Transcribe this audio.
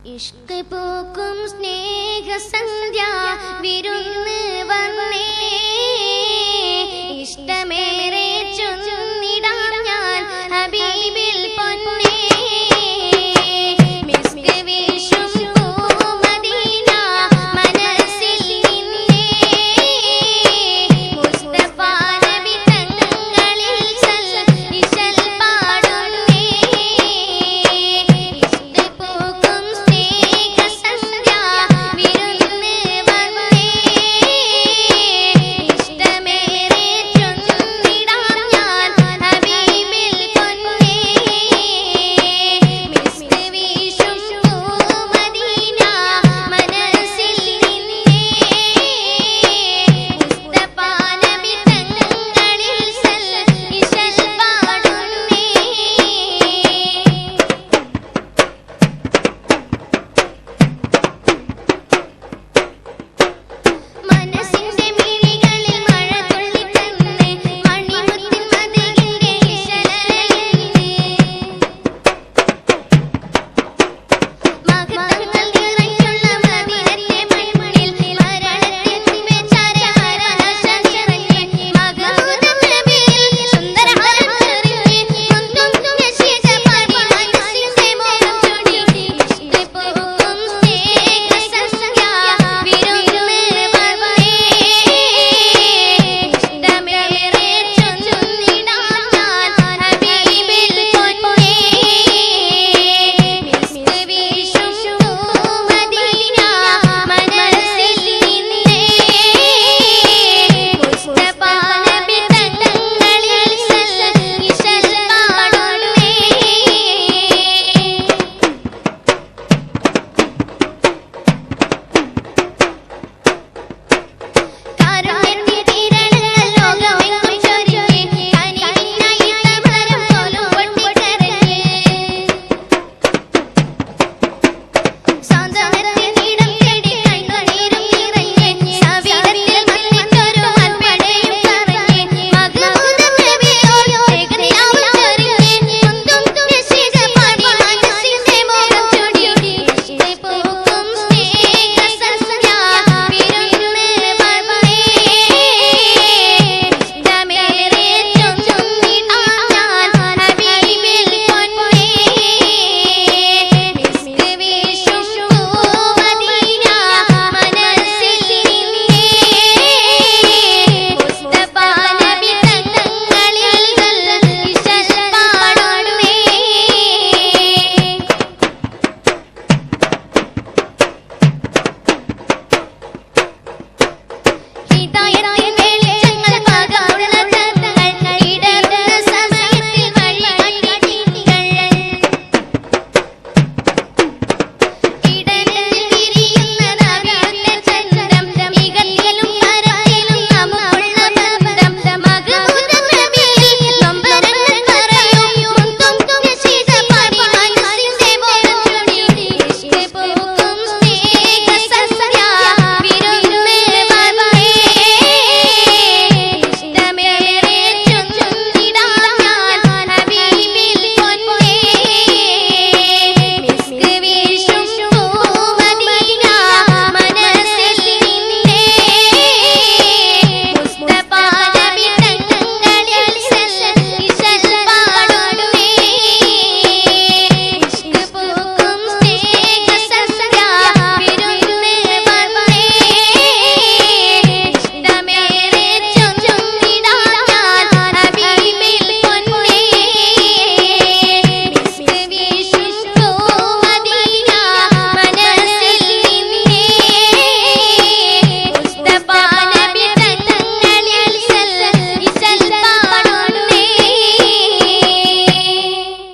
ഇഷ്ക് പൂക്കും സ്നേഹസന്ധ്യ വിരുന്ന് വന്നേ ഇഷ്ടമേറെ ചൊന്നിടാം ഞാൻ ഹബീബിൽ പൊന്നേ മിസ്ക് വീശും പൂമദീന മനസ്സിൽ നിന്നേ മുസ്തഫ നബി തങ്ങളിൽ ഇശൽ പാടുന്നേ ഇഷ്ക് പൂക്കും സ്നേഹസന്ധ്യ വിരുന്ന് വന്നേ ഇഷ്ടമേറെ ചൊന്നിടാം ഞാൻ ഹബീബിൽ പൊന്നേ മിസ്ക് വീശും പൂമദീന മനസ്സിൽ നിന്നേ മുസ്തഫ നബി തങ്ങളിൽ ഇശൽ പാടുന്നേ മനസ്സിന്റെ മിഴികളിൽ മഴതുള്ളി തന്നേ മണിമുത്തിൻ മതിലിന്റെ ഇശലറിയുന്നേ മഹത്വങ്ങൾ നിറഞ്ഞുള്ള മദീനത്തെ മണ്ണിൽ മരണത്തിൻ വിചാരഹരനാശം നിറഞ്ഞേ മഹമൂദ് നബിയിൽ സുന്ദരഹാരം നിറഞ്ഞേ മുന്തും നശീക പാടി മനസ്സിന്റെ മോഹം ചൂടി ഇഷ്ക് പൂക്കും സ്നേഹസന്ധ്യ വിരുന്ന് വന്നേ ഇഷ്ടമേറെ ചൊന്നിടാം ഞാൻ ഹബീബിൽ പൊന്നേ മിസ്ക് വീശും പൂമദീന മനസ്സിൽ നിന്നേ മുസ്തഫ നബി തങ്ങളിൽ ഇശൽ പാടുന്നേ കാരുണ്യത്തിൻ കിരണങ്ങൾ ലോകമെങ്ങും ചൊരിഞ്ഞേ കനിവിനായി തമരം പോലും പൊട്ടിക്കരഞ്ഞേ സ്വന്തം